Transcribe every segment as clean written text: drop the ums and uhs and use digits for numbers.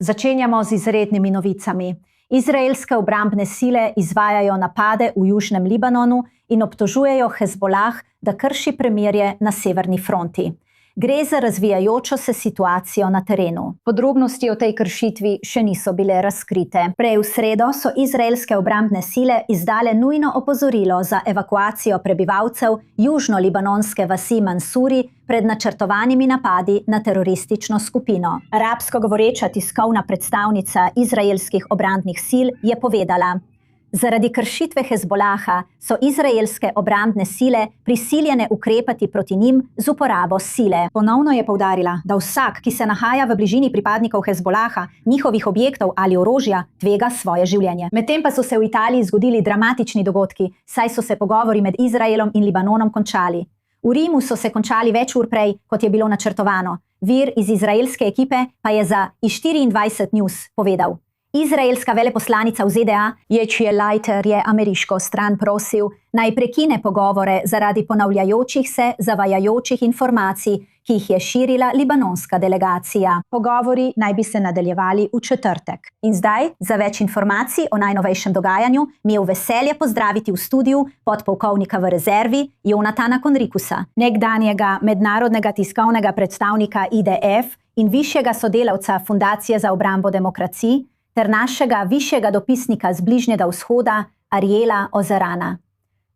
Začenjamo z izrednimi novicami. Izraelske obrambne sile izvajajo napade v južnem Libanonu in obtožujejo Hezbolah, da krši premirje na severni fronti. Gre za razvijajočo se situacijo na terenu. Podrobnosti o tej kršitvi še niso bile razkrite. Prej v sredo so izraelske obrambne sile izdale nujno opozorilo za evakuacijo prebivalcev južno-libanonske vasi Mansuri pred načrtovanimi napadi na teroristično skupino. Arabsko govoreča tiskovna predstavnica izraelskih obrambnih sil je povedala: zaradi kršitve Hezbolaha so izraelske obrambne sile prisiljene ukrepati proti njim z uporabo sile. Ponovno je poudarila, da vsak, ki se nahaja v bližini pripadnikov Hezbolaha, njihovih objektov ali orožja, tvega svoje življenje. Medtem pa so se v Italiji zgodili dramatični dogodki, saj so se pogovori med Izraelom in Libanonom končali. V Rimu so se končali več ur prej, kot je bilo načrtovano. Vir iz izraelske ekipe pa je za i24 News povedal: izraelska veleposlanica v ZDA Ječije Leiter je ameriško stran prosil, naj prekine pogovore zaradi ponavljajočih se zavajajočih informacij, ki jih je širila libanonska delegacija. Pogovori naj bi se nadaljevali v četrtek. In zdaj, za več informacij o najnovejšem dogajanju, mi je v veselje pozdraviti v studiu podpolkovnika v rezervi Jonatana Konrikusa, nekdanjega mednarodnega tiskovnega predstavnika IDF in višjega sodelavca Fundacije za obrambo demokracij, ter našega višjega dopisnika z Bližnjega vzhoda, Ariela Ozarana.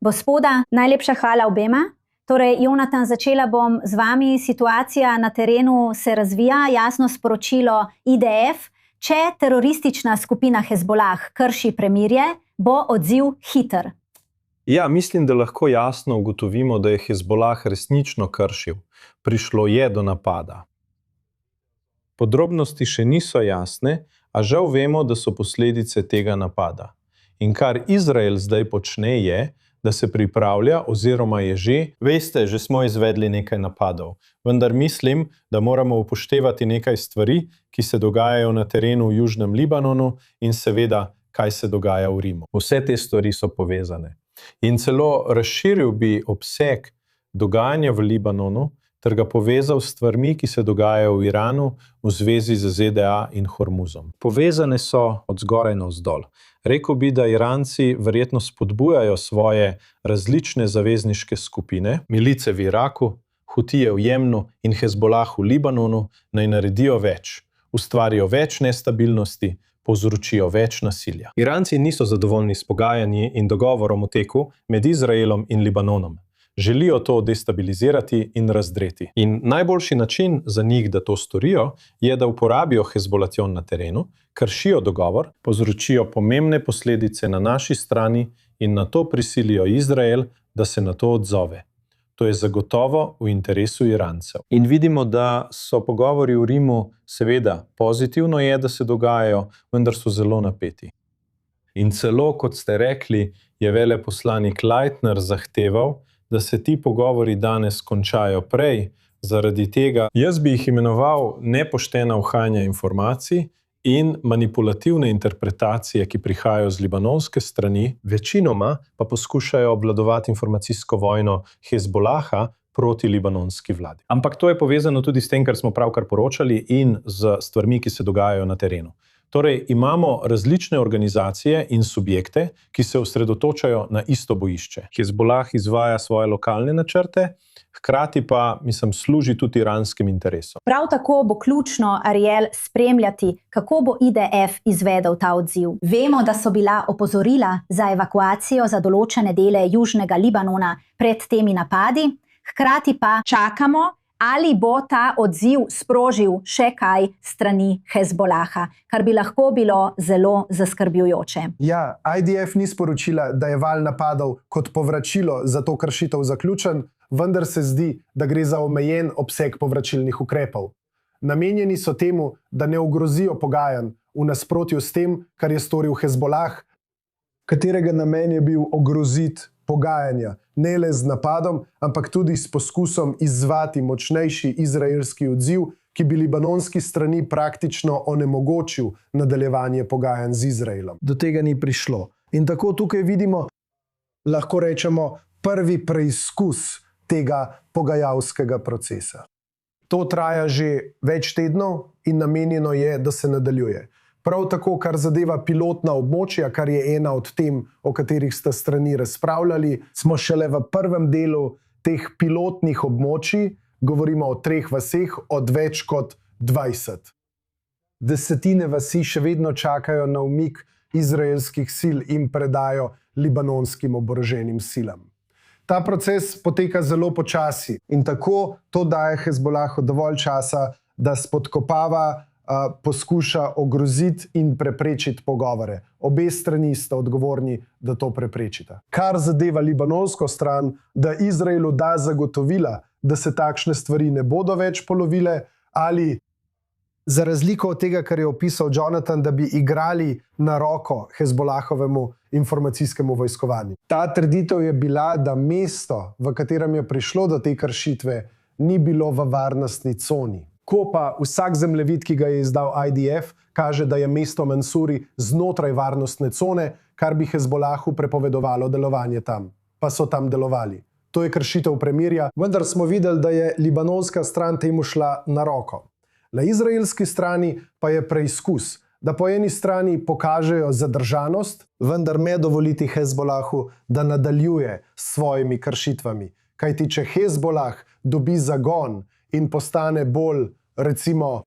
Gospoda, najlepša hvala obema. Torej, Jonatan, začela bom z vami. Situacija na terenu se razvija, jasno sporočilo IDF. Če teroristična skupina Hezbolah krši premirje, bo odziv hiter. Ja, mislim, da lahko jasno ugotovimo, da je Hezbolah resnično kršil. Prišlo je do napada. Podrobnosti še niso jasne, a žal vemo, da so posledice tega napada. In kar Izrael zdaj počne je, da se pripravlja oziroma je že, veste, že smo izvedli nekaj napadov, vendar mislim, da moramo upoštevati nekaj stvari, ki se dogajajo na terenu v južnem Libanonu in seveda, kaj se dogaja v Rimu. Vse te stvari so povezane. In celo razširil bi obseg dogajanja v Libanonu, ter ga povezal s stvarmi, ki se dogajajo v Iranu v zvezi z ZDA in Hormuzom. Povezane so od zgoraj navzdol. Rekel bi, da Iranci verjetno spodbujajo svoje različne zavezniške skupine, milice v Iraku, Hutije v Jemnu in Hezbolah v Libanonu, naj naredijo več, ustvarijo več nestabilnosti, povzročijo več nasilja. Iranci niso zadovoljni s pogajanji in dogovorom o teku med Izraelom in Libanonom. Želijo to destabilizirati in razdreti. In najboljši način za njih, da to storijo, je, da uporabijo Hezbolation na terenu, kršijo dogovor, povzročijo pomembne posledice na naši strani in na to prisilijo Izrael, da se na to odzove. To je zagotovo v interesu Irancev. In vidimo, da so pogovori v Rimu, seveda, pozitivno je, da se dogajajo, vendar so zelo napeti. In celo, kot ste rekli, je veleposlanik Leitner zahteval, da se ti pogovori danes končajo prej, zaradi tega jaz bi jih imenoval nepoštena uhajanja informacij in manipulativne interpretacije, ki prihajajo z libanonske strani, večinoma pa poskušajo obvladovati informacijsko vojno Hezbolaha proti libanonski vladi. Ampak to je povezano tudi s tem, kar smo pravkar poročali in z stvarmi, ki se dogajajo na terenu. Torej, imamo različne organizacije in subjekte, ki se osredotočajo na isto bojišče. Hezbolah izvaja svoje lokalne načrte, hkrati pa, služi tudi iranskim interesom. Prav tako bo ključno, Ariel, spremljati, kako bo IDF izvedel ta odziv. Vemo, da so bila opozorila za evakuacijo za določene dele južnega Libanona pred temi napadi, hkrati pa čakamo, ali bo ta odziv sprožil še kaj strani Hezbolaha, kar bi lahko bilo zelo zaskrbljujoče. Ja, IDF ni sporočila, da je val napadov kot povračilo za to kršitev zaključen, vendar se zdi, da gre za omejen obseg povračilnih ukrepov. Namenjeni so temu, da ne ogrozijo pogajanj v nasprotju s tem, kar je storil Hezbolah, katerega namen je bil ogroziti pogajanja, ne le z napadom, ampak tudi s poskusom izzvati močnejši izraelski odziv, ki bi libanonski strani praktično onemogočil nadaljevanje pogajanj z Izraelom. Do tega ni prišlo. In tako tukaj vidimo, lahko rečemo, prvi preizkus tega pogajalskega procesa. To traja že več tednov in namenjeno je, da se nadaljuje. Prav tako, kar zadeva pilotna območja, kar je ena od tem, o katerih sta strani razpravljali, smo šele v prvem delu teh pilotnih območij, govorimo o 3 vaseh od več kot 20. Desetine vasi še vedno čakajo na umik izraelskih sil in predajo libanonskim oboroženim silam. Ta proces poteka zelo počasi in tako to daje Hezbolahu dovolj časa, da spodkopava, poskuša ogroziti in preprečiti pogovore. Obe strani sta odgovorni, da to preprečita. Kar zadeva libanonsko stran, da Izraelu da zagotovila, da se takšne stvari ne bodo več ponovile, ali za razliko od tega, kar je opisal Jonathan, da bi igrali na roko Hezbolahovemu informacijskemu vojskovanju. Ta trditev je bila, da mesto, v katerem je prišlo do te kršitve, ni bilo v varnostni coni. Ko pa vsak zemljevid, ki ga je izdal IDF, kaže, da je mesto Mansuri znotraj varnostne cone, kar bi Hezbolahu prepovedovalo delovanje tam. Pa so tam delovali. To je kršitev premirja, vendar smo videli, da je libanonska stran temu šla na roko. Na izraelski strani pa je preizkus, da po eni strani pokažejo zadržanost, vendar ne dovoliti Hezbolahu, da nadaljuje s svojimi kršitvami. Kajti če Hezbolah dobi zagon in postane bolj, recimo,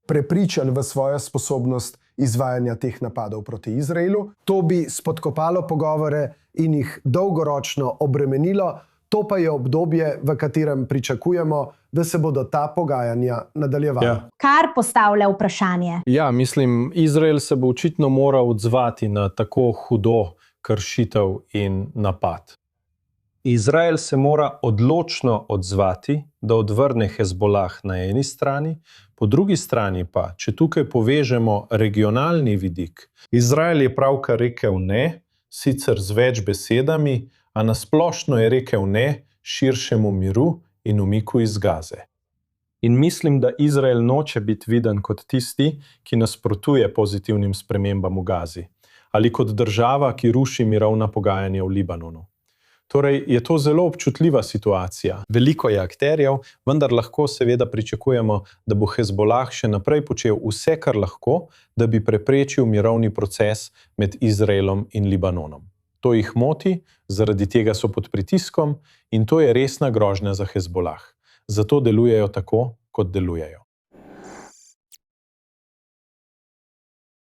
prepričan v svojo sposobnost izvajanja teh napadov proti Izraelu, to bi spodkopalo pogovore in jih dolgoročno obremenilo. To pa je obdobje, v katerem pričakujemo, da se bodo ta pogajanja nadaljevala. Ja. Kar postavlja vprašanje. Ja, mislim, Izrael se bo očitno moral odzvati na tako hudo kršitev in napad. Izrael se mora odločno odzvati, da odvrne Hezbolah na eni strani, po drugi strani pa, če tukaj povežemo regionalni vidik, Izrael je pravkar rekel ne, sicer z več besedami, a nasplošno je rekel ne širšemu miru in umiku iz Gaze. In mislim, da Izrael noče biti viden kot tisti, ki nasprotuje pozitivnim spremembam v Gazi, ali kot država, ki ruši mirovna pogajanja v Libanonu. Torej je to zelo občutljiva situacija. Veliko je akterjev, vendar lahko seveda pričakujemo, da bo Hezbolah še naprej počel vse, kar lahko, da bi preprečil mirovni proces med Izraelom in Libanonom. To jih moti, zaradi tega so pod pritiskom in to je resna grožnja za Hezbolah. Zato delujejo tako, kot delujejo.